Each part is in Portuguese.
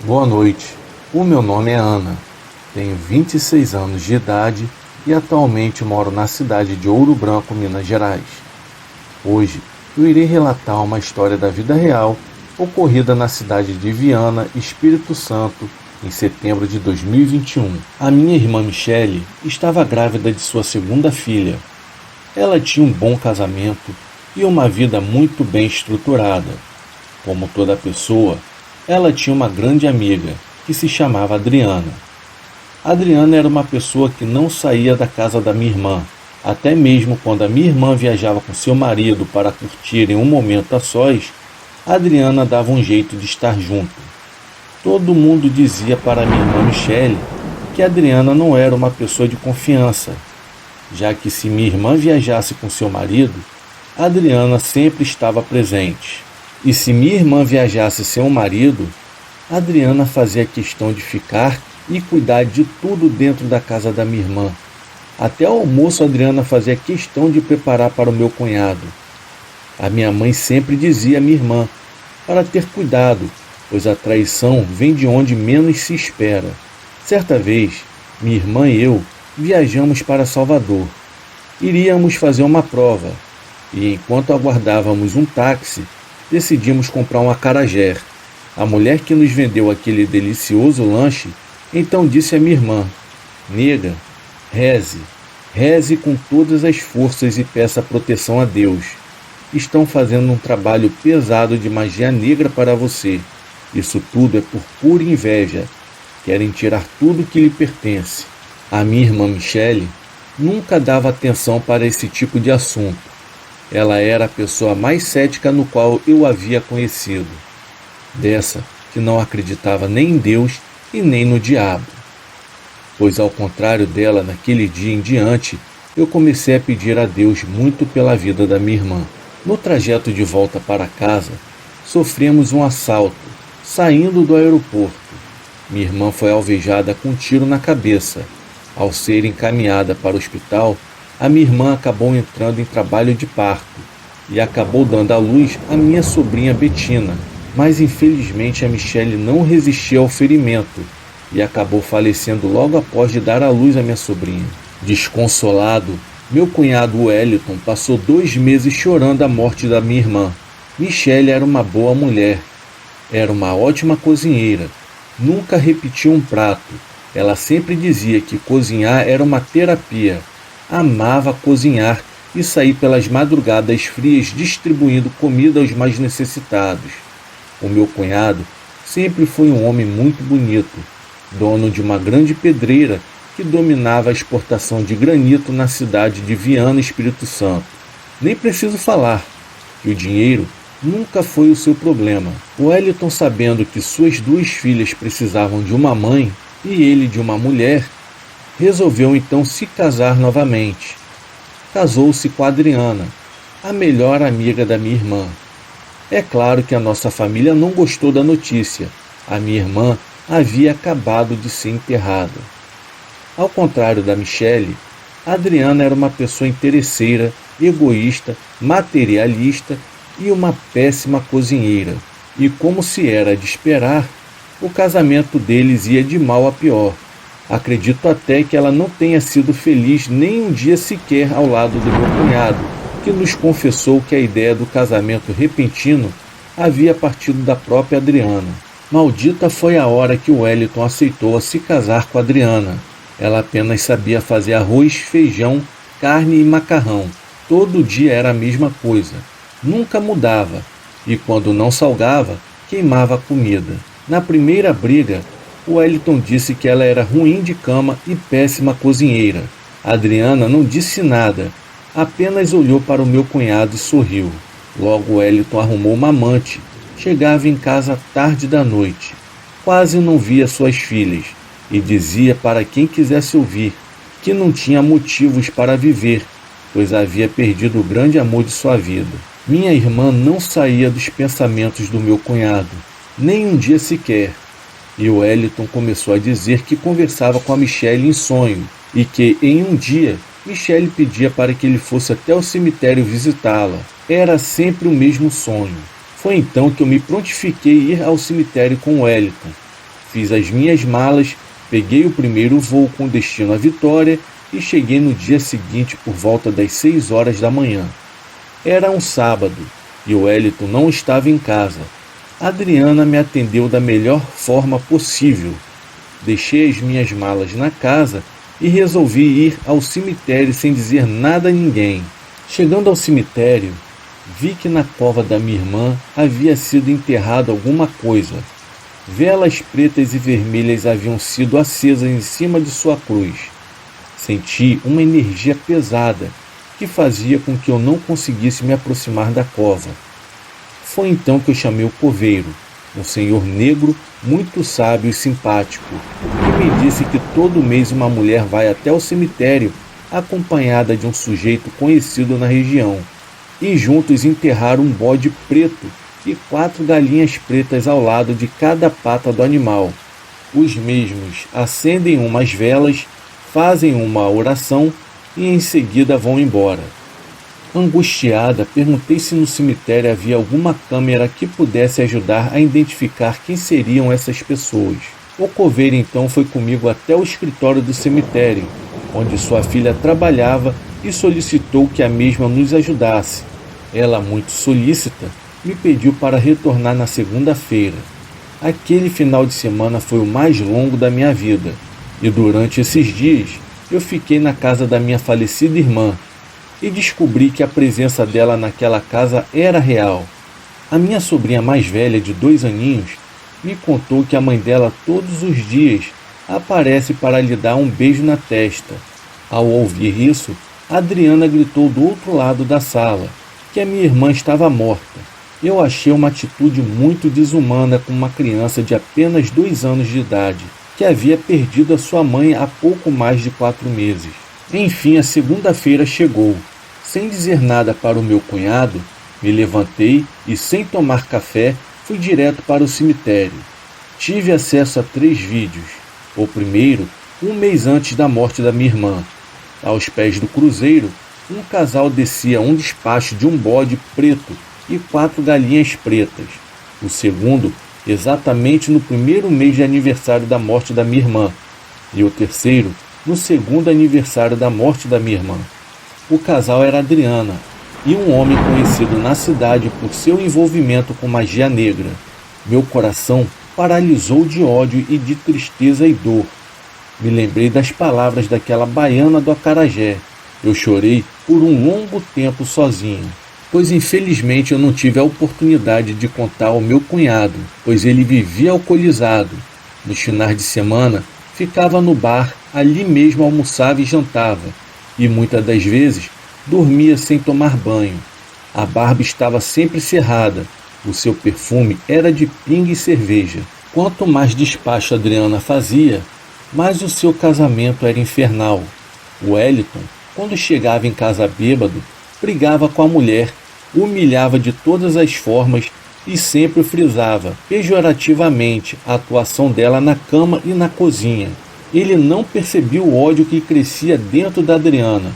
Boa noite, o meu nome é Ana, tenho 26 anos de idade e atualmente moro na cidade de Ouro Branco, Minas Gerais. Hoje eu irei relatar uma história da vida real ocorrida na cidade de Viana, Espírito Santo, em setembro de 2021. A minha irmã Michele estava grávida de sua segunda filha. Ela tinha um bom casamento e uma vida muito bem estruturada. Como toda pessoa, ela tinha uma grande amiga, que se chamava Adriana. Adriana era uma pessoa que não saía da casa da minha irmã, até mesmo quando a minha irmã viajava com seu marido para curtirem um momento a sós, a Adriana dava um jeito de estar junto. Todo mundo dizia para minha irmã Michele que a Adriana não era uma pessoa de confiança, já que se minha irmã viajasse com seu marido, a Adriana sempre estava presente. E se minha irmã viajasse sem um marido, a Adriana fazia questão de ficar e cuidar de tudo dentro da casa da minha irmã. Até o almoço a Adriana fazia questão de preparar para o meu cunhado. A minha mãe sempre dizia à minha irmã para ter cuidado, pois a traição vem de onde menos se espera. Certa vez, minha irmã e eu viajamos para Salvador. Iríamos fazer uma prova, e enquanto aguardávamos um táxi, decidimos comprar um acarajé. A mulher que nos vendeu aquele delicioso lanche, então disse à minha irmã: "Nega, reze com todas as forças e peça proteção a Deus. Estão fazendo um trabalho pesado de magia negra para você. Isso tudo é por pura inveja. Querem tirar tudo que lhe pertence." A minha irmã Michele nunca dava atenção para esse tipo de assunto. Ela era a pessoa mais cética no qual eu havia conhecido. Dessa que não acreditava nem em Deus e nem no diabo. Pois ao contrário dela, naquele dia em diante, eu comecei a pedir a Deus muito pela vida da minha irmã. No trajeto de volta para casa, sofremos um assalto, saindo do aeroporto. Minha irmã foi alvejada com um tiro na cabeça. Ao ser encaminhada para o hospital, a minha irmã acabou entrando em trabalho de parto e acabou dando à luz a minha sobrinha Betina. Mas infelizmente a Michele não resistiu ao ferimento e acabou falecendo logo após de dar à luz a minha sobrinha. Desconsolado, meu cunhado Wellington passou 2 meses chorando a morte da minha irmã. Michele era uma boa mulher, era uma ótima cozinheira, nunca repetiu um prato. Ela sempre dizia que cozinhar era uma terapia. Amava cozinhar e sair pelas madrugadas frias distribuindo comida aos mais necessitados. O meu cunhado sempre foi um homem muito bonito, dono de uma grande pedreira que dominava a exportação de granito na cidade de Viana, Espírito Santo. Nem preciso falar que o dinheiro nunca foi o seu problema. O Wellington, sabendo que suas 2 filhas precisavam de uma mãe e ele de uma mulher, resolveu então se casar novamente. Casou-se com a Adriana, a melhor amiga da minha irmã. É claro que a nossa família não gostou da notícia. A minha irmã havia acabado de ser enterrada. Ao contrário da Michele, a Adriana era uma pessoa interesseira, egoísta, materialista e uma péssima cozinheira. E como se era de esperar, o casamento deles ia de mal a pior. Acredito até que ela não tenha sido feliz nem um dia sequer ao lado do meu cunhado, que nos confessou que a ideia do casamento repentino havia partido da própria Adriana. Maldita foi a hora que o Wellington aceitou se casar com a Adriana. Ela apenas sabia fazer arroz, feijão, carne e macarrão. Todo dia era a mesma coisa. Nunca mudava. E quando não salgava, queimava a comida. Na primeira briga, o Wellington disse que ela era ruim de cama e péssima cozinheira. A Adriana não disse nada, apenas olhou para o meu cunhado e sorriu. Logo Wellington arrumou uma amante. Chegava em casa tarde da noite. Quase não via suas filhas e dizia para quem quisesse ouvir que não tinha motivos para viver, pois havia perdido o grande amor de sua vida. Minha irmã não saía dos pensamentos do meu cunhado, nem um dia sequer. E o Wellington começou a dizer que conversava com a Michele em sonho e que, em um dia, Michele pedia para que ele fosse até o cemitério visitá-la. Era sempre o mesmo sonho. Foi então que eu me prontifiquei a ir ao cemitério com Wellington. fiz as minhas malas, peguei o primeiro voo com destino à Vitória e cheguei no dia seguinte por volta das 6 horas da manhã. Era um sábado e o Wellington não estava em casa. A Adriana me atendeu da melhor forma possível. Deixei as minhas malas na casa e resolvi ir ao cemitério sem dizer nada a ninguém. Chegando ao cemitério, vi que na cova da minha irmã havia sido enterrado alguma coisa. Velas pretas e vermelhas haviam sido acesas em cima de sua cruz. Senti uma energia pesada que fazia com que eu não conseguisse me aproximar da cova. Foi então que eu chamei o coveiro, um senhor negro muito sábio e simpático, que me disse que todo mês uma mulher vai até o cemitério acompanhada de um sujeito conhecido na região, e juntos enterraram um bode preto e 4 galinhas pretas ao lado de cada pata do animal. Os mesmos acendem umas velas, fazem uma oração e em seguida vão embora. Angustiada, perguntei se no cemitério havia alguma câmera que pudesse ajudar a identificar quem seriam essas pessoas. O coveiro então foi comigo até o escritório do cemitério, onde sua filha trabalhava, e solicitou que a mesma nos ajudasse. Ela, muito solícita, me pediu para retornar na segunda-feira. Aquele final de semana foi o mais longo da minha vida, e durante esses dias eu fiquei na casa da minha falecida irmã, e descobri que a presença dela naquela casa era real. A minha sobrinha mais velha, de 2 aninhos, me contou que a mãe dela todos os dias aparece para lhe dar um beijo na testa. Ao ouvir isso, Adriana gritou do outro lado da sala que a minha irmã estava morta. Eu achei uma atitude muito desumana com uma criança de apenas 2 anos de idade, que havia perdido a sua mãe há pouco mais de 4 meses. Enfim, a segunda-feira chegou. Sem dizer nada para o meu cunhado, me levantei e, sem tomar café, fui direto para o cemitério. Tive acesso a 3 vídeos. O primeiro, um mês antes da morte da minha irmã. Aos pés do cruzeiro, um casal descia um despacho de um bode preto e 4 galinhas pretas. O segundo, exatamente no primeiro mês de aniversário da morte da minha irmã. E o terceiro, no segundo aniversário da morte da minha irmã. O casal era Adriana e um homem conhecido na cidade por seu envolvimento com magia negra. Meu coração paralisou de ódio e de tristeza e dor. Me lembrei das palavras daquela baiana do acarajé. Eu chorei por um longo tempo sozinho, pois infelizmente eu não tive a oportunidade de contar ao meu cunhado, pois ele vivia alcoolizado. Nos finais de semana, ficava no bar, ali mesmo almoçava e jantava, e muitas das vezes dormia sem tomar banho. A barba estava sempre cerrada, o seu perfume era de pinga e cerveja. Quanto mais despacho Adriana fazia, mais o seu casamento era infernal. O Wellington, quando chegava em casa bêbado, brigava com a mulher, humilhava de todas as formas e sempre frisava pejorativamente a atuação dela na cama e na cozinha. Ele não percebia o ódio que crescia dentro da Adriana,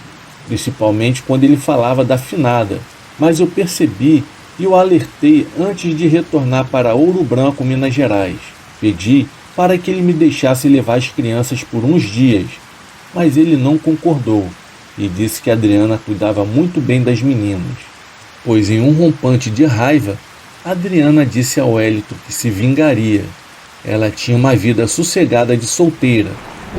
principalmente quando ele falava da finada, mas eu percebi e o alertei antes de retornar para Ouro Branco, Minas Gerais. Pedi para que ele me deixasse levar as crianças por uns dias, mas ele não concordou e disse que a Adriana cuidava muito bem das meninas. Pois em um rompante de raiva, Adriana disse ao Wellington que se vingaria. Ela tinha uma vida sossegada de solteira,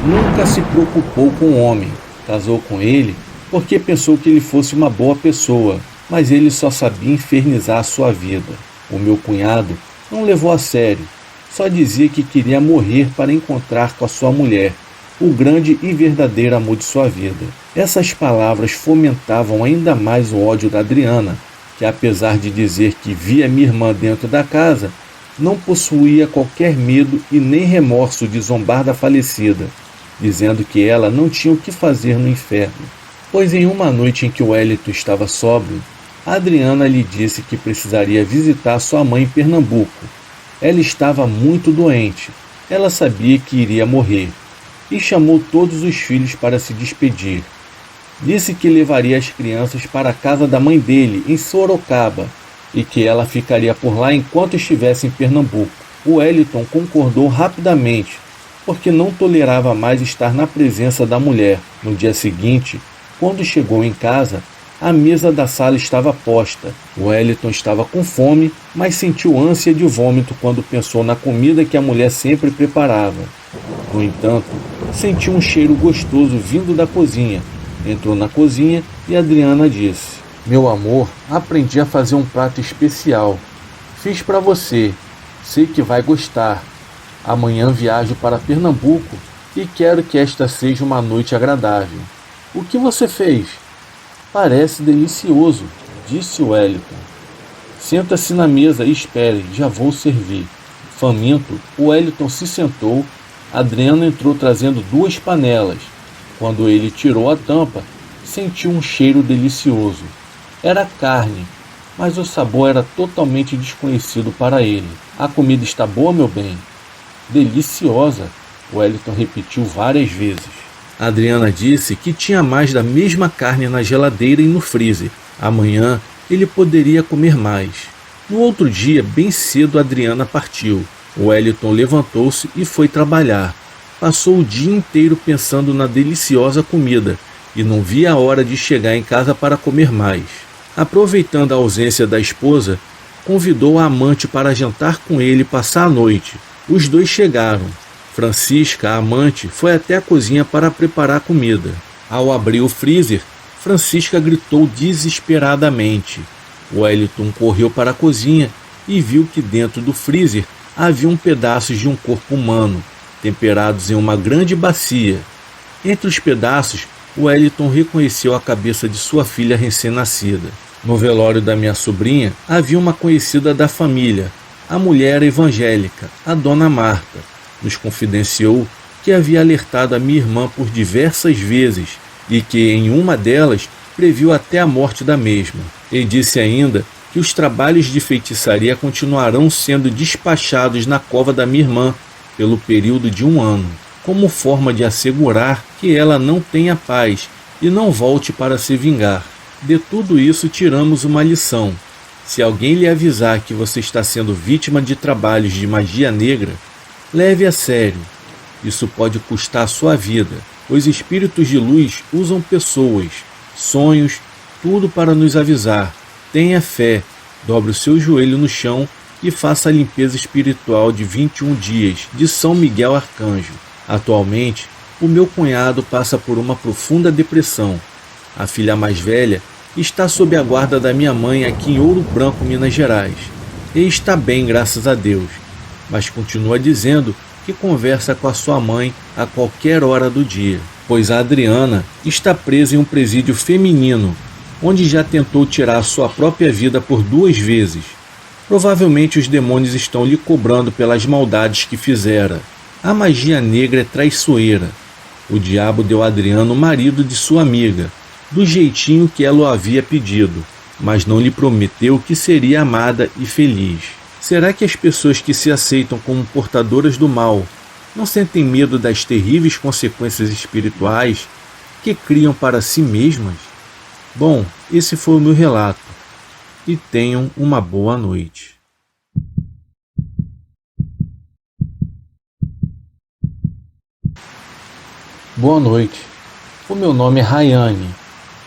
nunca se preocupou com o homem, casou com ele porque pensou que ele fosse uma boa pessoa, mas ele só sabia infernizar a sua vida. O meu cunhado não levou a sério, só dizia que queria morrer para encontrar com a sua mulher, o grande e verdadeiro amor de sua vida. Essas palavras fomentavam ainda mais o ódio da Adriana, que apesar de dizer que via minha irmã dentro da casa, não possuía qualquer medo e nem remorso de zombar da falecida, dizendo que ela não tinha o que fazer no inferno. Pois em uma noite em que o Wellington estava sóbrio, a Adriana lhe disse que precisaria visitar sua mãe em Pernambuco. Ela estava muito doente, ela sabia que iria morrer, e chamou todos os filhos para se despedir. Disse que levaria as crianças para a casa da mãe dele, em Sorocaba, e que ela ficaria por lá enquanto estivesse em Pernambuco. O Wellington concordou rapidamente, porque não tolerava mais estar na presença da mulher. No dia seguinte, quando chegou em casa, a mesa da sala estava posta. O Wellington estava com fome, mas sentiu ânsia de vômito quando pensou na comida que a mulher sempre preparava. No entanto, sentiu um cheiro gostoso vindo da cozinha. Entrou na cozinha e Adriana disse: "Meu amor, aprendi a fazer um prato especial. Fiz para você. Sei que vai gostar. Amanhã viajo para Pernambuco e quero que esta seja uma noite agradável." "O que você fez?" "Parece delicioso", disse Wellington. "Senta-se na mesa e espere, já vou servir." Faminto, Wellington se sentou. Adriana entrou trazendo 2 panelas. Quando ele tirou a tampa, sentiu um cheiro delicioso. Era carne, mas o sabor era totalmente desconhecido para ele. "A comida está boa, meu bem?" "Deliciosa", Wellington repetiu várias vezes. Adriana disse que tinha mais da mesma carne na geladeira e no freezer. Amanhã ele poderia comer mais. No outro dia, bem cedo, Adriana partiu. Wellington levantou-se e foi trabalhar. Passou o dia inteiro pensando na deliciosa comida e não via a hora de chegar em casa para comer mais. Aproveitando a ausência da esposa, convidou a amante para jantar com ele e passar a noite. Os 2 chegaram. Francisca, a amante, foi até a cozinha para preparar a comida. Ao abrir o freezer, Francisca gritou desesperadamente. Wellington correu para a cozinha e viu que dentro do freezer haviam pedaços de um corpo humano, temperados em uma grande bacia. Entre os pedaços, Wellington reconheceu a cabeça de sua filha recém-nascida. No velório da minha sobrinha, havia uma conhecida da família, a mulher evangélica, a dona Marta. Nos confidenciou que havia alertado a minha irmã por diversas vezes e que, em uma delas, previu até a morte da mesma. Ele disse ainda que os trabalhos de feitiçaria continuarão sendo despachados na cova da minha irmã pelo período de 1 ano, como forma de assegurar que ela não tenha paz e não volte para se vingar. De tudo isso tiramos uma lição. Se alguém lhe avisar que você está sendo vítima de trabalhos de magia negra, leve a sério. Isso pode custar a sua vida. Os espíritos de luz usam pessoas, sonhos, tudo para nos avisar. Tenha fé, dobre o seu joelho no chão e faça a limpeza espiritual de 21 dias de São Miguel Arcanjo. Atualmente, o meu cunhado passa por uma profunda depressão. A filha mais velha está sob a guarda da minha mãe aqui em Ouro Branco, Minas Gerais. E está bem, graças a Deus, mas continua dizendo que conversa com a sua mãe a qualquer hora do dia, pois a Adriana está presa em um presídio feminino, onde já tentou tirar sua própria vida por 2 vezes. Provavelmente os demônios estão lhe cobrando pelas maldades que fizera. A magia negra é traiçoeira. O diabo deu a Adriana o marido de sua amiga, do jeitinho que ela o havia pedido, mas não lhe prometeu que seria amada e feliz. Será que as pessoas que se aceitam como portadoras do mal não sentem medo das terríveis consequências espirituais que criam para si mesmas? Bom, esse foi o meu relato. E tenham uma boa noite. Boa noite. O meu nome é Rayane.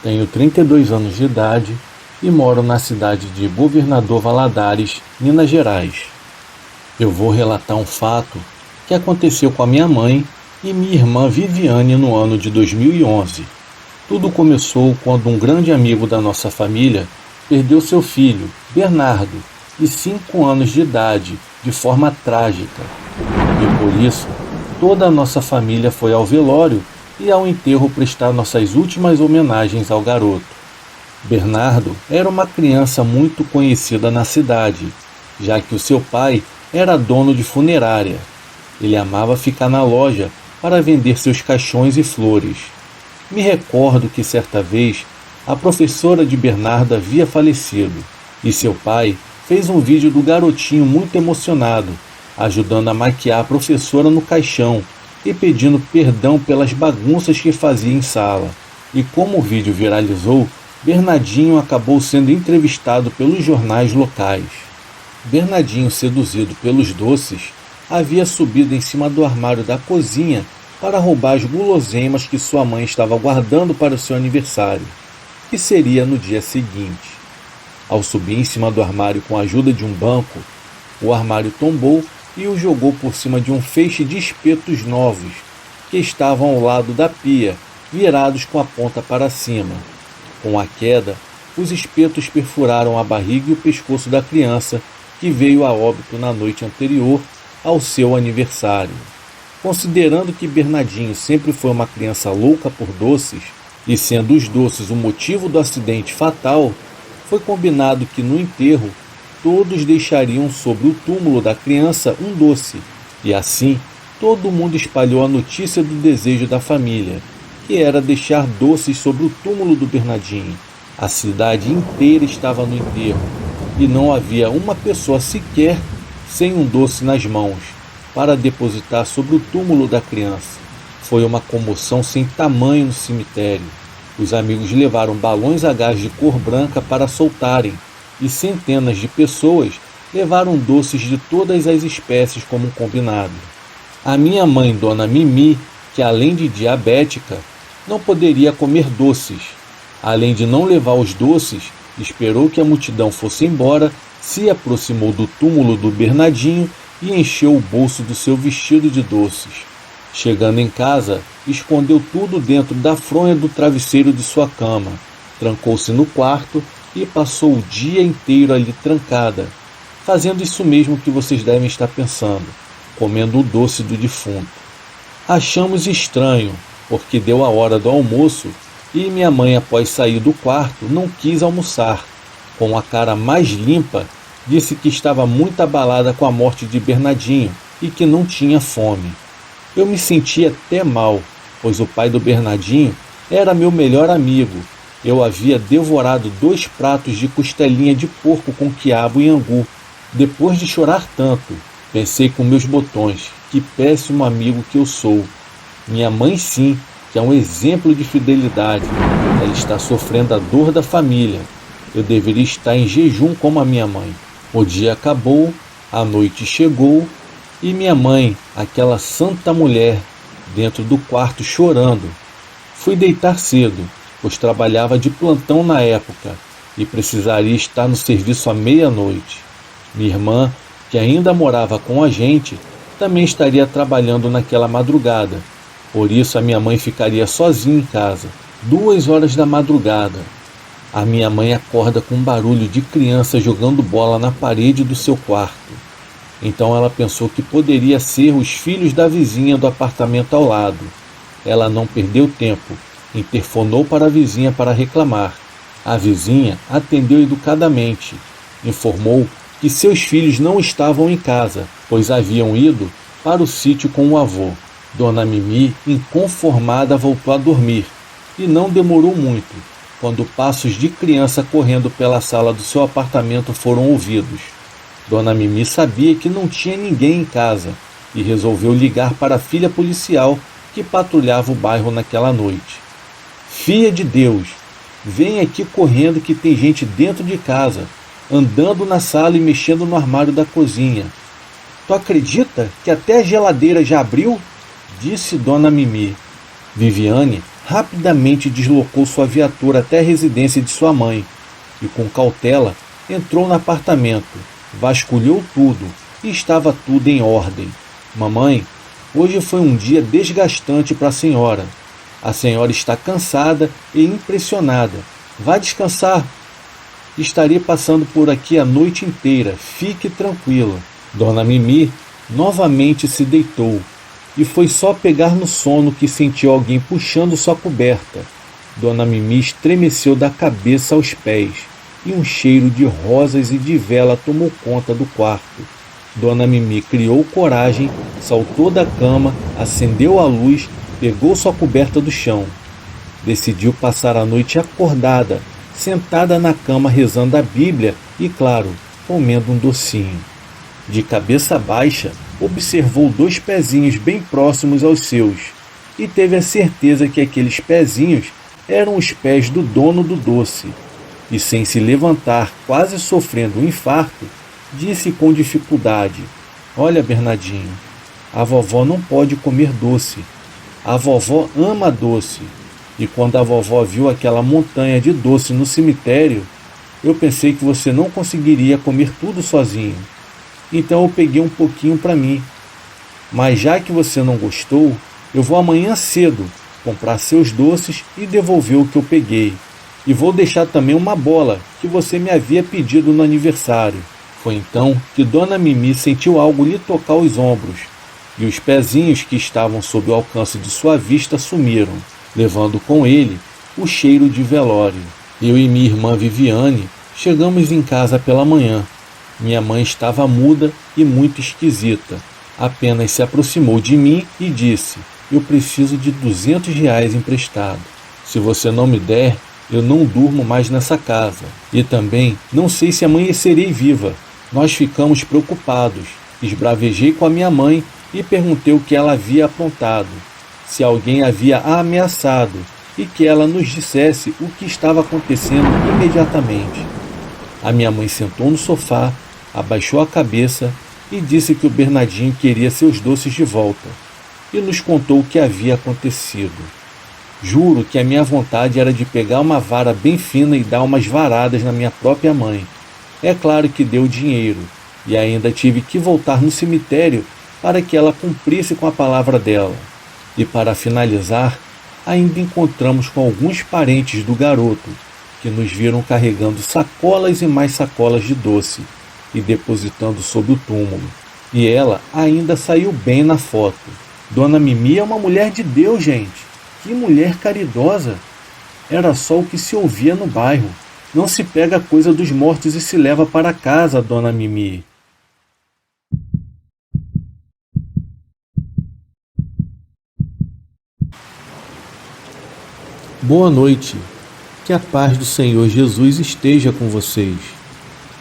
Tenho 32 anos de idade e moro na cidade de Governador Valadares, Minas Gerais. Eu vou relatar um fato que aconteceu com a minha mãe e minha irmã Viviane no ano de 2011. Tudo começou quando um grande amigo da nossa família perdeu seu filho, Bernardo, de 5 anos de idade, de forma trágica. E por isso, toda a nossa família foi ao velório e ao enterro prestar nossas últimas homenagens ao garoto. Bernardo era uma criança muito conhecida na cidade, já que o seu pai era dono de funerária. Ele amava ficar na loja para vender seus caixões e flores. Me recordo que certa vez a professora de Bernardo havia falecido e seu pai fez um vídeo do garotinho muito emocionado, ajudando a maquiar a professora no caixão e pedindo perdão pelas bagunças que fazia em sala. E como o vídeo viralizou, Bernardinho acabou sendo entrevistado pelos jornais locais. Bernardinho, seduzido pelos doces, havia subido em cima do armário da cozinha para roubar as guloseimas que sua mãe estava guardando para o seu aniversário, que seria no dia seguinte. Ao subir em cima do armário com a ajuda de um banco, o armário tombou e o jogou por cima de um feixe de espetos novos, que estavam ao lado da pia, virados com a ponta para cima. Com a queda, os espetos perfuraram a barriga e o pescoço da criança, que veio a óbito na noite anterior ao seu aniversário. Considerando que Bernardinho sempre foi uma criança louca por doces, e sendo os doces o motivo do acidente fatal, foi combinado que no enterro todos deixariam sobre o túmulo da criança um doce, e assim todo mundo espalhou a notícia do desejo da família, que era deixar doces sobre o túmulo do Bernardinho. A cidade inteira estava no enterro, e não havia uma pessoa sequer sem um doce nas mãos, para depositar sobre o túmulo da criança. Foi uma comoção sem tamanho no cemitério. Os amigos levaram balões a gás de cor branca para soltarem, e centenas de pessoas levaram doces de todas as espécies como combinado. A minha mãe, Dona Mimi, que além de diabética, não poderia comer doces. Além de não levar os doces, esperou que a multidão fosse embora, se aproximou do túmulo do Bernardinho e encheu o bolso do seu vestido de doces. Chegando em casa, escondeu tudo dentro da fronha do travesseiro de sua cama, trancou-se no quarto e passou o dia inteiro ali trancada, fazendo isso mesmo que vocês devem estar pensando, comendo o doce do defunto. Achamos estranho, porque deu a hora do almoço e minha mãe, após sair do quarto, não quis almoçar. Com a cara mais limpa, disse que estava muito abalada com a morte de Bernardinho e que não tinha fome. Eu me senti até mal, pois o pai do Bernardinho era meu melhor amigo. Eu havia devorado 2 pratos de costelinha de porco com quiabo e angu. Depois de chorar tanto, pensei com meus botões, que péssimo amigo que eu sou. Minha mãe sim, que é um exemplo de fidelidade. Ela está sofrendo a dor da família. Eu deveria estar em jejum como a minha mãe. O dia acabou, a noite chegou, e minha mãe, aquela santa mulher, dentro do quarto chorando. Fui deitar cedo, pois trabalhava de plantão na época e precisaria estar no serviço à meia-noite. Minha irmã, que ainda morava com a gente, também estaria trabalhando naquela madrugada. Por isso a minha mãe ficaria sozinha em casa, 2 horas da madrugada. A minha mãe acorda com um barulho de criança jogando bola na parede do seu quarto. Então ela pensou que poderia ser os filhos da vizinha do apartamento ao lado. Ela não perdeu tempo, interfonou para a vizinha para reclamar. A vizinha atendeu educadamente, informou que seus filhos não estavam em casa, pois haviam ido para o sítio com o avô. Dona Mimi, inconformada, voltou a dormir, e não demorou muito, quando passos de criança correndo pela sala do seu apartamento foram ouvidos. Dona Mimi sabia que não tinha ninguém em casa e resolveu ligar para a filha policial que patrulhava o bairro naquela noite. Filha de Deus, vem aqui correndo que tem gente dentro de casa, andando na sala e mexendo no armário da cozinha. Tu acredita que até a geladeira já abriu? Disse Dona Mimi. Viviane rapidamente deslocou sua viatura até a residência de sua mãe e, com cautela, entrou no apartamento, vasculhou tudo e estava tudo em ordem. Mamãe, hoje foi um dia desgastante para a senhora. A senhora está cansada e impressionada. Vá descansar. Estarei passando por aqui a noite inteira. Fique tranquila. Dona Mimi novamente se deitou e foi só pegar no sono que sentiu alguém puxando sua coberta. Dona Mimi estremeceu da cabeça aos pés e um cheiro de rosas e de vela tomou conta do quarto. Dona Mimi criou coragem, saltou da cama, acendeu a luz, pegou sua coberta do chão. Decidiu passar a noite acordada, sentada na cama rezando a Bíblia e, claro, comendo um docinho. De cabeça baixa, observou 2 pezinhos bem próximos aos seus e teve a certeza que aqueles pezinhos eram os pés do dono do doce. E sem se levantar, quase sofrendo um infarto, disse com dificuldade: Olha, Bernardinho, a vovó não pode comer doce. A vovó ama doce. E quando a vovó viu aquela montanha de doce no cemitério, eu pensei que você não conseguiria comer tudo sozinho. Então eu peguei um pouquinho para mim. Mas já que você não gostou, eu vou amanhã cedo comprar seus doces e devolver o que eu peguei. E vou deixar também uma bola que você me havia pedido no aniversário. Foi então que Dona Mimi sentiu algo lhe tocar os ombros, e os pezinhos que estavam sob o alcance de sua vista sumiram, levando com ele o cheiro de velório. Eu e minha irmã Viviane chegamos em casa pela manhã. Minha mãe estava muda e muito esquisita. Apenas se aproximou de mim e disse: Eu preciso de R$ 200 emprestado. Se você não me der, eu não durmo mais nessa casa. E também não sei se amanhecerei viva. Nós ficamos preocupados. Esbravejei com a minha mãe e perguntei o que ela havia apontado, se alguém havia a ameaçado, e que ela nos dissesse o que estava acontecendo imediatamente. A minha mãe sentou no sofá, abaixou a cabeça e disse que o Bernardinho queria seus doces de volta, e nos contou o que havia acontecido. Juro que a minha vontade era de pegar uma vara bem fina e dar umas varadas na minha própria mãe. É claro que deu dinheiro, e ainda tive que voltar no cemitério para que ela cumprisse com a palavra dela. E para finalizar, ainda encontramos com alguns parentes do garoto, que nos viram carregando sacolas e mais sacolas de doce e depositando sob o túmulo. E ela ainda saiu bem na foto. Dona Mimi é uma mulher de Deus, gente. Que mulher caridosa! Era só o que se ouvia no bairro. Não se pega a coisa dos mortos e se leva para casa, Dona Mimi. Boa noite. Que a paz do Senhor Jesus esteja com vocês.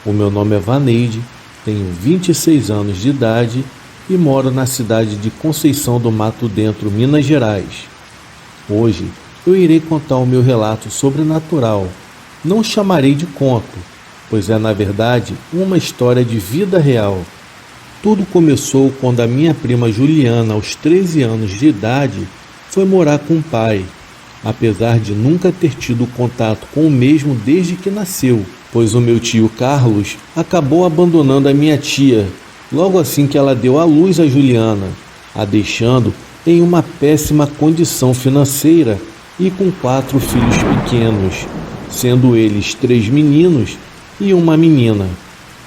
O meu nome é Vaneide, tenho 26 anos de idade e moro na cidade de Conceição do Mato Dentro, Minas Gerais. Hoje eu irei contar o meu relato sobrenatural. Não chamarei de conto, pois é na verdade uma história de vida real. Tudo começou quando a minha prima Juliana, aos 13 anos de idade, foi morar com o pai, apesar de nunca ter tido contato com o mesmo desde que nasceu, pois o meu tio Carlos acabou abandonando a minha tia logo assim que ela deu à luz a Juliana, a deixando em uma péssima condição financeira e com 4 filhos pequenos, sendo eles 3 meninos e uma menina.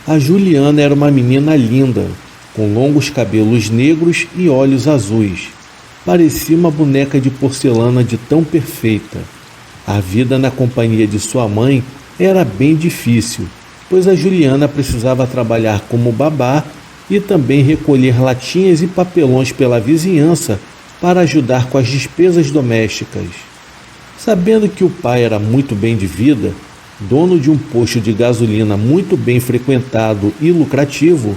A Juliana era uma menina linda, com longos cabelos negros e olhos azuis. Parecia uma boneca de porcelana de tão perfeita. A vida na companhia de sua mãe era bem difícil, pois a Juliana precisava trabalhar como babá e também recolher latinhas e papelões pela vizinhança para ajudar com as despesas domésticas. Sabendo que o pai era muito bem de vida, dono de um posto de gasolina muito bem frequentado e lucrativo,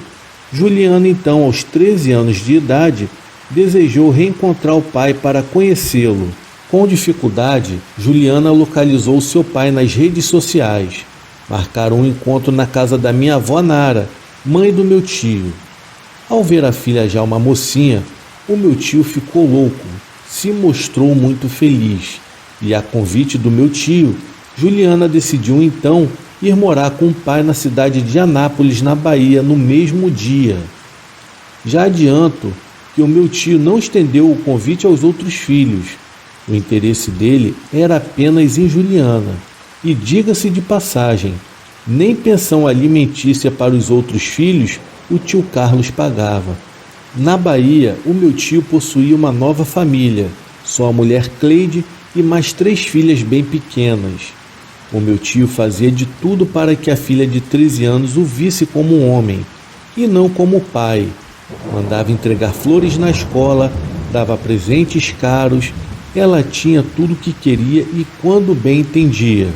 Juliana, então, aos 13 anos de idade, desejou reencontrar o pai para conhecê-lo. Com dificuldade, Juliana localizou seu pai nas redes sociais. Marcaram um encontro na casa da minha avó Nara, mãe do meu tio. Ao ver a filha já uma mocinha, o meu tio ficou louco, se mostrou muito feliz. E a convite do meu tio, Juliana decidiu então ir morar com o pai na cidade de Anápolis, na Bahia, no mesmo dia. Já adianto que o meu tio não estendeu o convite aos outros filhos. O interesse dele era apenas em Juliana. E diga-se de passagem, nem pensão alimentícia para os outros filhos o tio Carlos pagava. Na Bahia, o meu tio possuía uma nova família, sua mulher Cleide e mais 3 filhas bem pequenas. O meu tio fazia de tudo para que a filha de 13 anos o visse como um homem, e não como pai. Mandava entregar flores na escola, dava presentes caros, ela tinha tudo o que queria e quando bem entendia.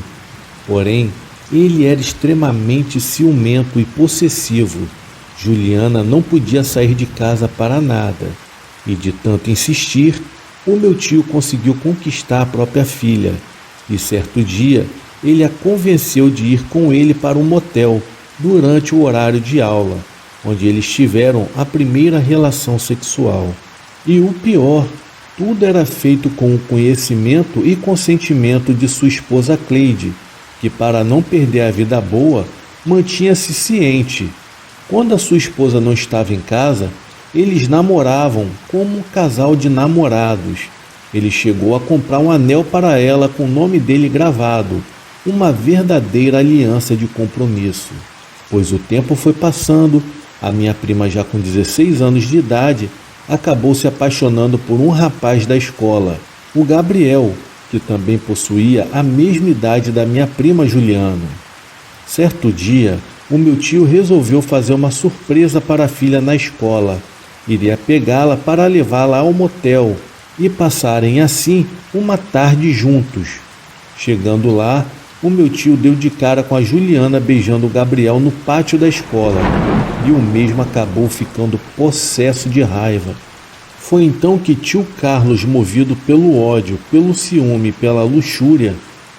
Porém, ele era extremamente ciumento e possessivo. Juliana não podia sair de casa para nada, e de tanto insistir, o meu tio conseguiu conquistar a própria filha, e certo dia ele a convenceu de ir com ele para um motel, durante o horário de aula, onde eles tiveram a primeira relação sexual. E o pior, tudo era feito com o conhecimento e consentimento de sua esposa Cleide, que, para não perder a vida boa, mantinha-se ciente. Quando a sua esposa não estava em casa, eles namoravam como um casal de namorados. Ele chegou a comprar um anel para ela com o nome dele gravado, uma verdadeira aliança de compromisso. Pois o tempo foi passando, a minha prima, já com 16 anos de idade, acabou se apaixonando por um rapaz da escola, o Gabriel, que também possuía a mesma idade da minha prima Juliana. Certo dia, o meu tio resolveu fazer uma surpresa para a filha na escola. Iria pegá-la para levá-la ao motel e passarem assim uma tarde juntos. Chegando lá, o meu tio deu de cara com a Juliana beijando o Gabriel no pátio da escola, e o mesmo acabou ficando possesso de raiva. Foi então que tio Carlos, movido pelo ódio, pelo ciúme e pela luxúria,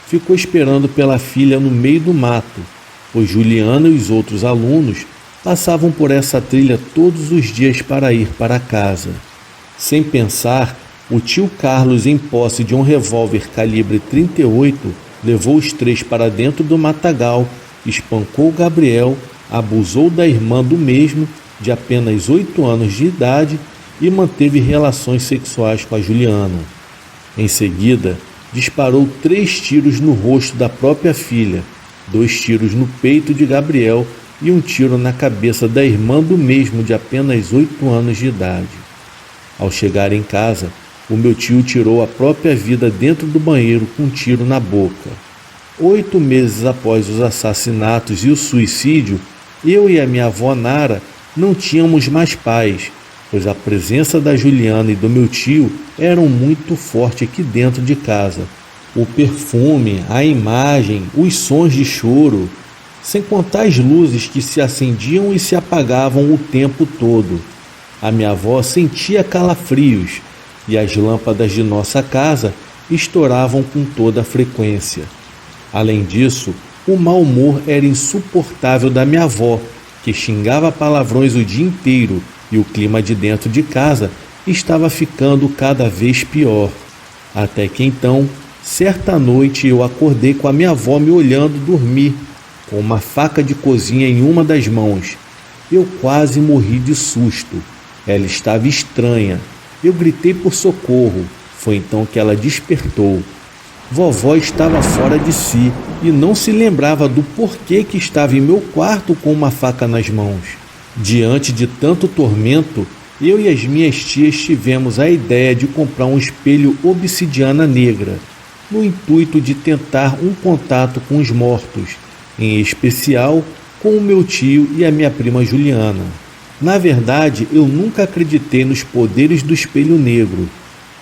ficou esperando pela filha no meio do mato, pois Juliana e os outros alunos passavam por essa trilha todos os dias para ir para casa. Sem pensar, o tio Carlos, em posse de um revólver calibre 38, levou os três para dentro do matagal, espancou o Gabriel, abusou da irmã do mesmo, de apenas 8 anos de idade, e manteve relações sexuais com a Juliana. Em seguida, disparou 3 tiros no rosto da própria filha, 2 tiros no peito de Gabriel e 1 tiro na cabeça da irmã do mesmo, de apenas 8 anos de idade. Ao chegar em casa, o meu tio tirou a própria vida dentro do banheiro com um tiro na boca. 8 meses após os assassinatos e o suicídio, eu e a minha avó Nara não tínhamos mais paz, pois a presença da Juliana e do meu tio eram muito forte aqui dentro de casa. O perfume, a imagem, os sons de choro, sem contar as luzes que se acendiam e se apagavam o tempo todo. A minha avó sentia calafrios e as lâmpadas de nossa casa estouravam com toda a frequência. Além disso, o mau humor era insuportável da minha avó, que xingava palavrões o dia inteiro, e o clima de dentro de casa estava ficando cada vez pior. Até que então, certa noite, eu acordei com a minha avó me olhando dormir, com uma faca de cozinha em uma das mãos. Eu quase morri de susto. Ela estava estranha. Eu gritei por socorro. Foi então que ela despertou. Vovó estava fora de si e não se lembrava do porquê que estava em meu quarto com uma faca nas mãos. Diante de tanto tormento, eu e as minhas tias tivemos a ideia de comprar um espelho obsidiana negra, no intuito de tentar um contato com os mortos, em especial com o meu tio e a minha prima Juliana. Na verdade, eu nunca acreditei nos poderes do espelho negro,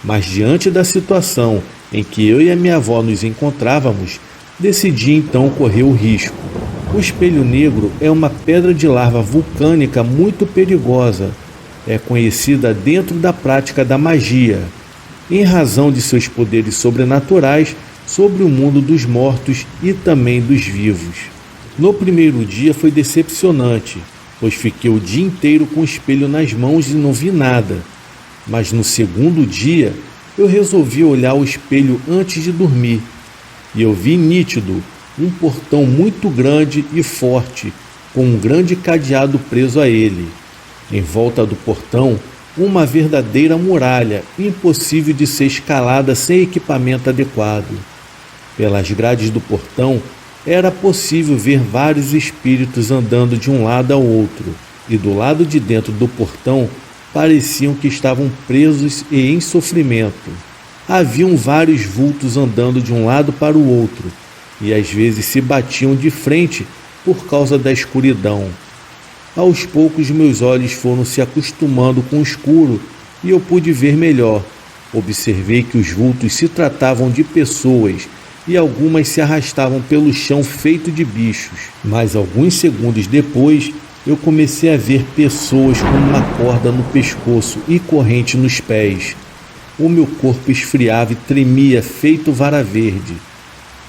mas diante da situação em que eu e a minha avó nos encontrávamos, decidi então correr o risco. O espelho negro é uma pedra de larva vulcânica muito perigosa. É conhecida dentro da prática da magia, em razão de seus poderes sobrenaturais sobre o mundo dos mortos e também dos vivos. No primeiro dia foi decepcionante, pois fiquei o dia inteiro com o espelho nas mãos e não vi nada. Mas no segundo dia, eu resolvi olhar o espelho antes de dormir, e eu vi nítido um portão muito grande e forte, com um grande cadeado preso a ele. Em volta do portão, uma verdadeira muralha, impossível de ser escalada sem equipamento adequado. Pelas grades do portão, era possível ver vários espíritos andando de um lado ao outro, e do lado de dentro do portão pareciam que estavam presos e em sofrimento. Haviam vários vultos andando de um lado para o outro, e às vezes se batiam de frente por causa da escuridão. Aos poucos meus olhos foram se acostumando com o escuro e eu pude ver melhor. Observei que os vultos se tratavam de pessoas e algumas se arrastavam pelo chão feito de bichos. Mas alguns segundos depois eu comecei a ver pessoas com uma corda no pescoço e corrente nos pés. O meu corpo esfriava e tremia feito vara verde.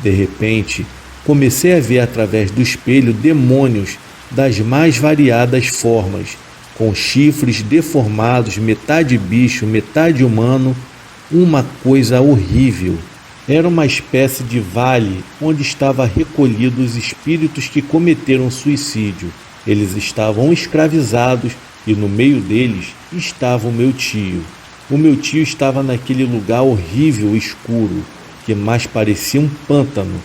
De repente, comecei a ver através do espelho demônios das mais variadas formas, com chifres deformados, metade bicho, metade humano, uma coisa horrível. Era uma espécie de vale onde estavam recolhidos os espíritos que cometeram suicídio. Eles estavam escravizados e no meio deles estava o meu tio. O meu tio estava naquele lugar horrível, escuro, que mais parecia um pântano.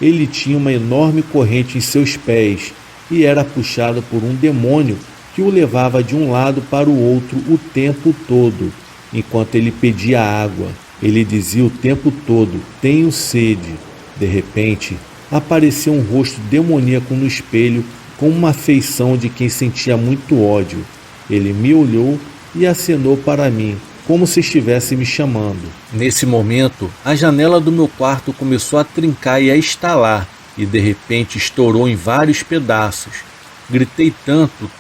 Ele tinha uma enorme corrente em seus pés e era puxado por um demônio que o levava de um lado para o outro o tempo todo, enquanto ele pedia água. Ele dizia o tempo todo: "Tenho sede". De repente, apareceu um rosto demoníaco no espelho com uma feição de quem sentia muito ódio. Ele me olhou e acenou para mim, como se estivesse me chamando. Nesse momento, a janela do meu quarto começou a trincar e a estalar, e de repente estourou em vários pedaços. Gritei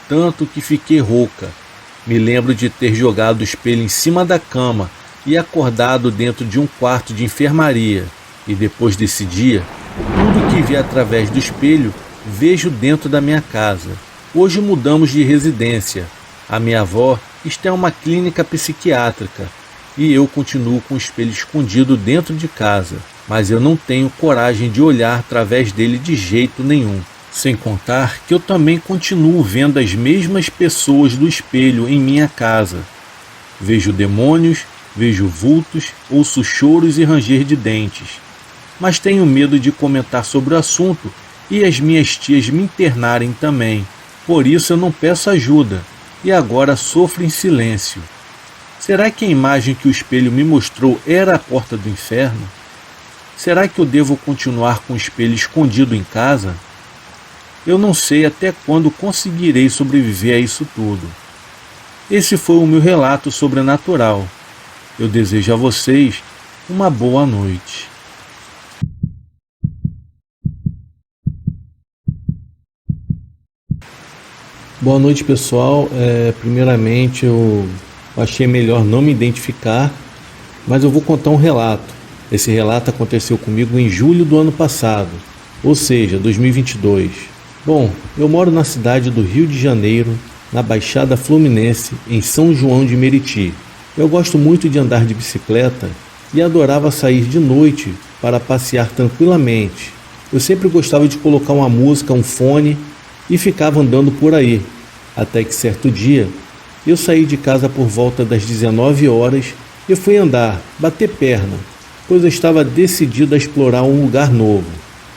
tanto que fiquei rouca. Me lembro de ter jogado o espelho em cima da cama e acordado dentro de um quarto de enfermaria. E depois desse dia, tudo que vi através do espelho, vejo dentro da minha casa. Hoje mudamos de residência. A minha avó está em uma clínica psiquiátrica e eu continuo com o espelho escondido dentro de casa, mas eu não tenho coragem de olhar através dele de jeito nenhum. Sem contar que eu também continuo vendo as mesmas pessoas do espelho em minha casa. Vejo demônios, vejo vultos, ouço choros e ranger de dentes. Mas tenho medo de comentar sobre o assunto e as minhas tias me internarem também. Por isso eu não peço ajuda e agora sofro em silêncio. Será que a imagem que o espelho me mostrou era a porta do inferno? Será que eu devo continuar com o espelho escondido em casa? Eu não sei até quando conseguirei sobreviver a isso tudo. Esse foi o meu relato sobrenatural. Eu desejo a vocês uma boa noite. Boa noite, pessoal. Primeiramente, eu achei melhor não me identificar, mas eu vou contar um relato. Esse relato aconteceu comigo em julho do ano passado, ou seja, 2022. Bom, eu moro na cidade do Rio de Janeiro, na Baixada Fluminense, em São João de Meriti. Eu gosto muito de andar de bicicleta e adorava sair de noite para passear tranquilamente. Eu sempre gostava de colocar uma música, um fone e ficava andando por aí, até que certo dia eu saí de casa por volta das 19 horas e fui andar, bater perna, pois eu estava decidido a explorar um lugar novo.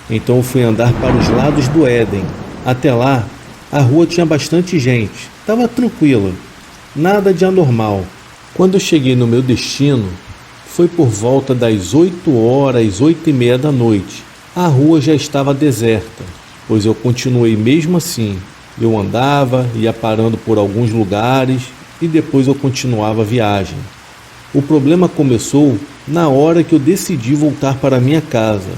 Então eu fui andar para os lados do Éden. Até lá, a rua tinha bastante gente, estava tranquila, nada de anormal. Quando eu cheguei no meu destino, foi por volta das 8 horas, 8h30 da noite. A rua já estava deserta, pois eu continuei mesmo assim. Eu andava, ia parando por alguns lugares e depois eu continuava a viagem. O problema começou na hora que eu decidi voltar para minha casa.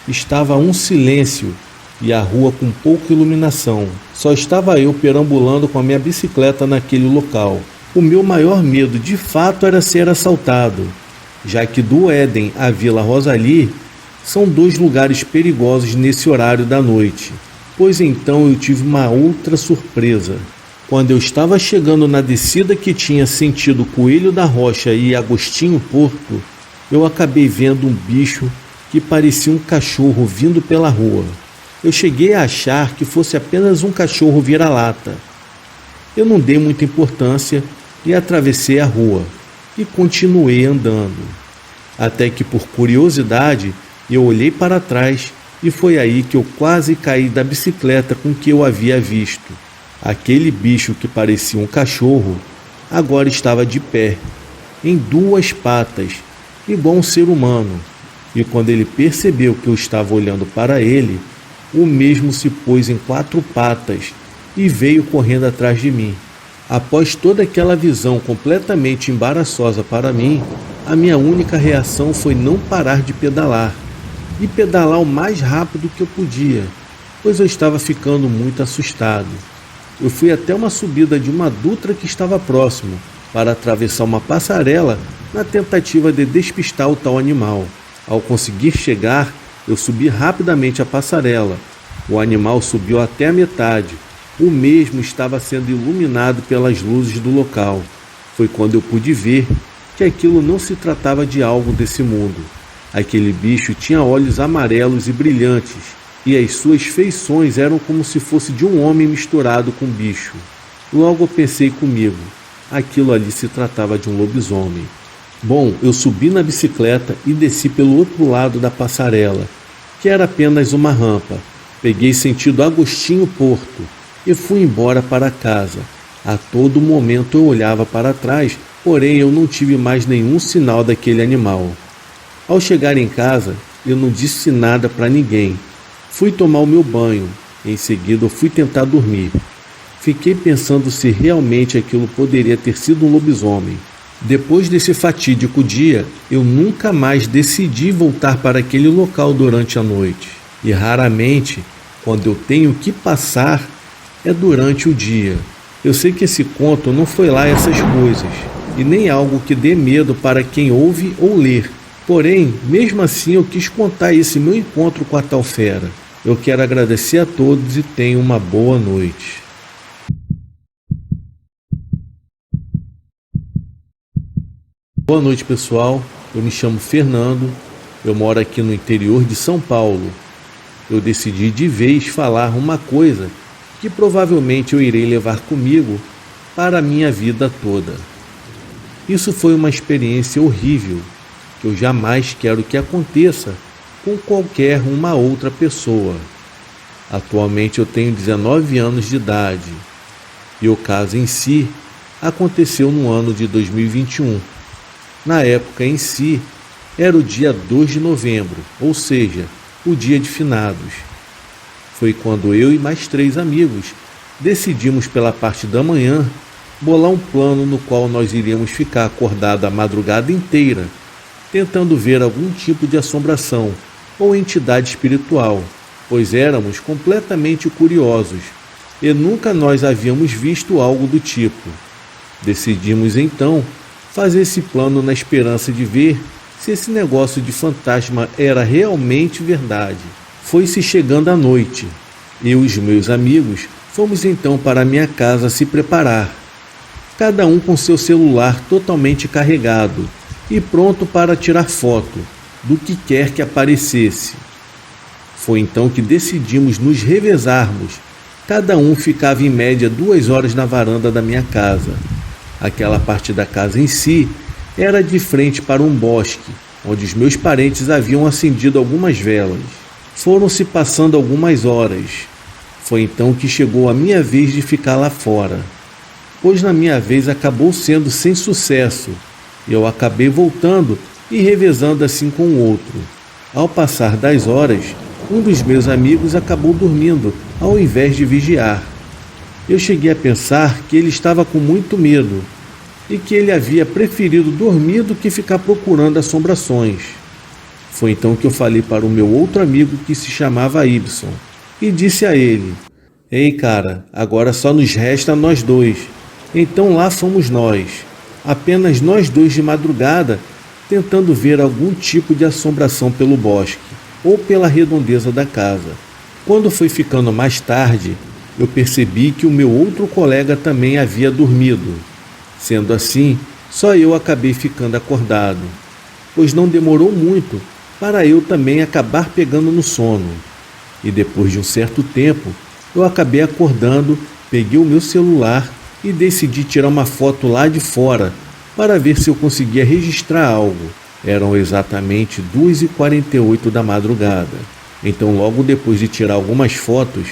Estava um silêncio e a rua com pouca iluminação. Só estava eu perambulando com a minha bicicleta naquele local. O meu maior medo de fato era ser assaltado, já que do Éden à Vila Rosali são 2 lugares perigosos nesse horário da noite. Pois então eu tive uma outra surpresa. Quando eu estava chegando na descida que tinha sentido Coelho da Rocha e Agostinho Porto, eu acabei vendo um bicho que parecia um cachorro vindo pela rua. Eu cheguei a achar que fosse apenas um cachorro vira-lata. Eu não dei muita importância e atravessei a rua e continuei andando. Até que, por curiosidade, eu olhei para trás e foi aí que eu quase caí da bicicleta com que eu havia visto. Aquele bicho que parecia um cachorro agora estava de pé, em 2 patas, igual um ser humano. E quando ele percebeu que eu estava olhando para ele, o mesmo se pôs em 4 patas e veio correndo atrás de mim. Após toda aquela visão completamente embaraçosa para mim, a minha única reação foi não parar de pedalar e pedalar o mais rápido que eu podia, pois eu estava ficando muito assustado. Eu fui até uma subida de uma dutra que estava próximo para atravessar uma passarela na tentativa de despistar o tal animal. Ao conseguir chegar, eu subi rapidamente a passarela. O animal subiu até a metade o mesmo estava sendo iluminado pelas luzes do local. Foi quando eu pude ver que aquilo não se tratava de algo desse mundo. Aquele bicho tinha olhos amarelos e brilhantes, e as suas feições eram como se fosse de um homem misturado com bicho. Logo pensei comigo, aquilo ali se tratava de um lobisomem. Bom, eu subi na bicicleta e desci pelo outro lado da passarela, que era apenas uma rampa. Peguei sentido Agostinho Porto e fui embora para casa. A todo momento eu olhava para trás, porém eu não tive mais nenhum sinal daquele animal. Ao chegar em casa, eu não disse nada para ninguém. Fui tomar o meu banho. Em seguida eu fui tentar dormir. Fiquei pensando se realmente aquilo poderia ter sido um lobisomem. Depois desse fatídico dia, eu nunca mais decidi voltar para aquele local durante a noite. E raramente, quando eu tenho que passar, é durante o dia. Eu sei que esse conto não foi lá essas coisas, e nem algo que dê medo para quem ouve ou ler. Porém, mesmo assim eu quis contar esse meu encontro com a tal fera. Eu quero agradecer a todos e tenham uma boa noite. Boa noite, pessoal. Eu me chamo Fernando, eu moro aqui no interior de São Paulo. Eu decidi de vez falar uma coisa que provavelmente eu irei levar comigo para a minha vida toda. Isso foi uma experiência horrível, que eu jamais quero que aconteça com qualquer uma outra pessoa. Atualmente eu tenho 19 anos de idade e o caso em si aconteceu no ano de 2021. Na época em si, era o dia 2 de novembro, ou seja, o dia de finados. Foi quando eu e mais 3 amigos decidimos pela parte da manhã bolar um plano no qual nós iríamos ficar acordado a madrugada inteira, tentando ver algum tipo de assombração ou entidade espiritual, pois éramos completamente curiosos e nunca nós havíamos visto algo do tipo. Decidimos então fazer esse plano na esperança de ver se esse negócio de fantasma era realmente verdade. Foi-se chegando a noite. Eu e os meus amigos fomos então para a minha casa se preparar. Cada um com seu celular totalmente carregado e pronto para tirar foto do que quer que aparecesse. Foi então que decidimos nos revezarmos. Cada um ficava em média 2 horas na varanda da minha casa. Aquela parte da casa em si era de frente para um bosque, onde os meus parentes haviam acendido algumas velas. Foram-se passando algumas horas. Foi então que chegou a minha vez de ficar lá fora, pois na minha vez acabou sendo sem sucesso, e eu acabei voltando e revezando assim com o outro. Ao passar das horas, um dos meus amigos acabou dormindo, ao invés de vigiar. Eu cheguei a pensar que ele estava com muito medo e que ele havia preferido dormir do que ficar procurando assombrações. Foi então que eu falei para o meu outro amigo que se chamava Ibson e disse a ele: "Ei cara, agora só nos resta nós dois. Então lá fomos nós, apenas nós dois de madrugada, tentando ver algum tipo de assombração pelo bosque ou pela redondeza da casa. Quando foi ficando mais tarde, eu percebi que o meu outro colega também havia dormido. Sendo assim, só eu acabei ficando acordado, pois não demorou muito para eu também acabar pegando no sono. E depois de um certo tempo, eu acabei acordando, peguei o meu celular e decidi tirar uma foto lá de fora para ver se eu conseguia registrar algo. Eram exatamente 2h48 da madrugada. Então, logo depois de tirar algumas fotos,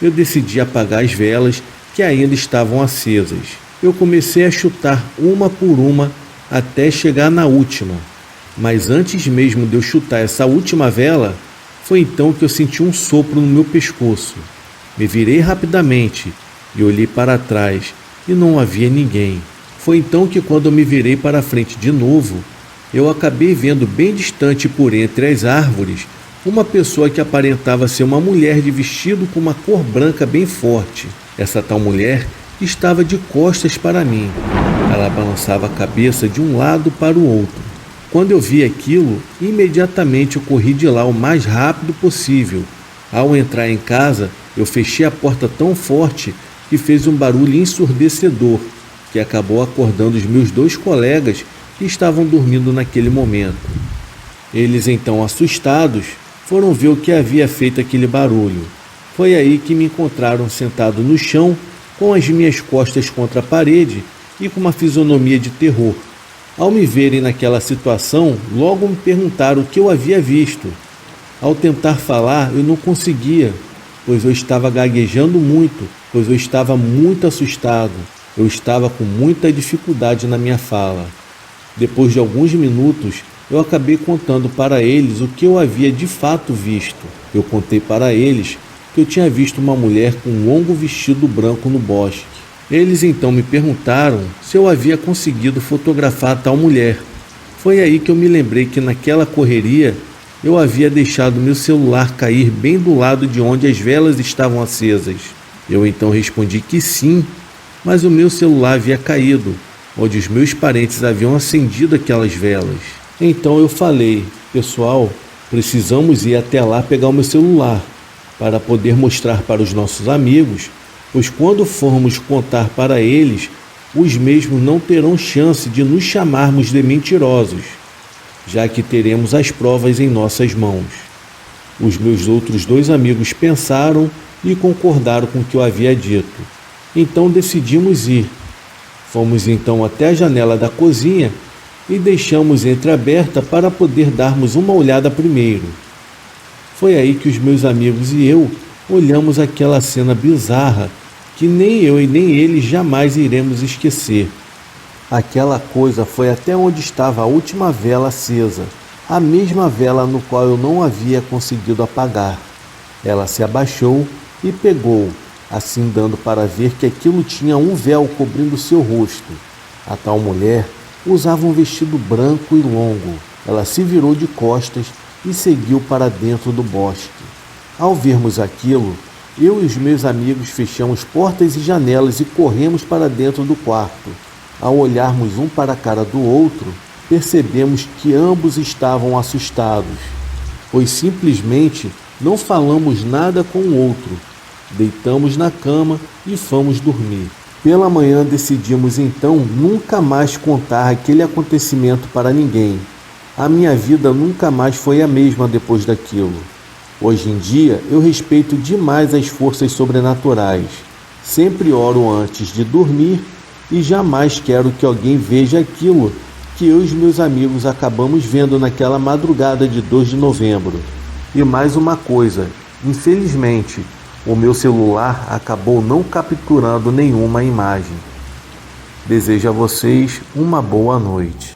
eu decidi apagar as velas que ainda estavam acesas. Eu comecei a chutar uma por uma até chegar na última. Mas antes mesmo de eu chutar essa última vela, foi então que eu senti um sopro no meu pescoço. Me virei rapidamente e olhei para trás e não havia ninguém. Foi então que, quando eu me virei para a frente de novo, eu acabei vendo bem distante por entre as árvores uma pessoa que aparentava ser uma mulher de vestido com uma cor branca bem forte. Essa tal mulher estava de costas para mim. Ela balançava a cabeça de um lado para o outro. Quando eu vi aquilo, imediatamente eu corri de lá o mais rápido possível. Ao entrar em casa, Eu fechei a porta tão forte que fez um barulho ensurdecedor, que acabou acordando os meus 2 colegas que estavam dormindo naquele momento. Eles então, assustados, foram ver o que havia feito aquele barulho. Foi aí que me encontraram sentado no chão, com as minhas costas contra a parede e com uma fisionomia de terror. Ao me verem naquela situação, logo me perguntaram o que eu havia visto. Ao tentar falar, eu não conseguia, pois eu estava gaguejando muito, pois eu estava muito assustado. Eu estava com muita dificuldade na minha fala. Depois de alguns minutos, eu acabei contando para eles o que eu havia de fato visto. Eu contei para eles que eu tinha visto uma mulher com um longo vestido branco no bosque. Eles então me perguntaram se eu havia conseguido fotografar a tal mulher. Foi aí que eu me lembrei que naquela correria eu havia deixado meu celular cair bem do lado de onde as velas estavam acesas. Eu então respondi que sim, mas o meu celular havia caído, onde os meus parentes haviam acendido aquelas velas. Então eu falei: pessoal, precisamos ir até lá pegar o meu celular, para poder mostrar para os nossos amigos, pois quando formos contar para eles, os mesmos não terão chance de nos chamarmos de mentirosos, já que teremos as provas em nossas mãos. Os meus outros 2 amigos pensaram e concordaram com o que eu havia dito. Então decidimos ir. Fomos então até a janela da cozinha e deixamos entreaberta para poder darmos uma olhada primeiro. Foi aí que os meus amigos e eu olhamos aquela cena bizarra que nem eu e nem eles jamais iremos esquecer. Aquela coisa foi até onde estava a última vela acesa, a mesma vela no qual eu não havia conseguido apagar. Ela se abaixou e pegou, assim dando para ver que aquilo tinha um véu cobrindo seu rosto. A tal mulher usava um vestido branco e longo. Ela se virou de costas e seguiu para dentro do bosque. Ao vermos aquilo, eu e os meus amigos fechamos portas e janelas e corremos para dentro do quarto. Ao olharmos um para a cara do outro, percebemos que ambos estavam assustados, pois simplesmente não falamos nada com o outro. Deitamos na cama e fomos dormir. Pela manhã decidimos então nunca mais contar aquele acontecimento para ninguém. A minha vida nunca mais foi a mesma depois daquilo. Hoje em dia eu respeito demais as forças sobrenaturais. Sempre oro antes de dormir e jamais quero que alguém veja aquilo que eu e os meus amigos acabamos vendo naquela madrugada de 2 de novembro. E mais uma coisa, infelizmente, o meu celular acabou não capturando nenhuma imagem. Desejo a vocês uma boa noite.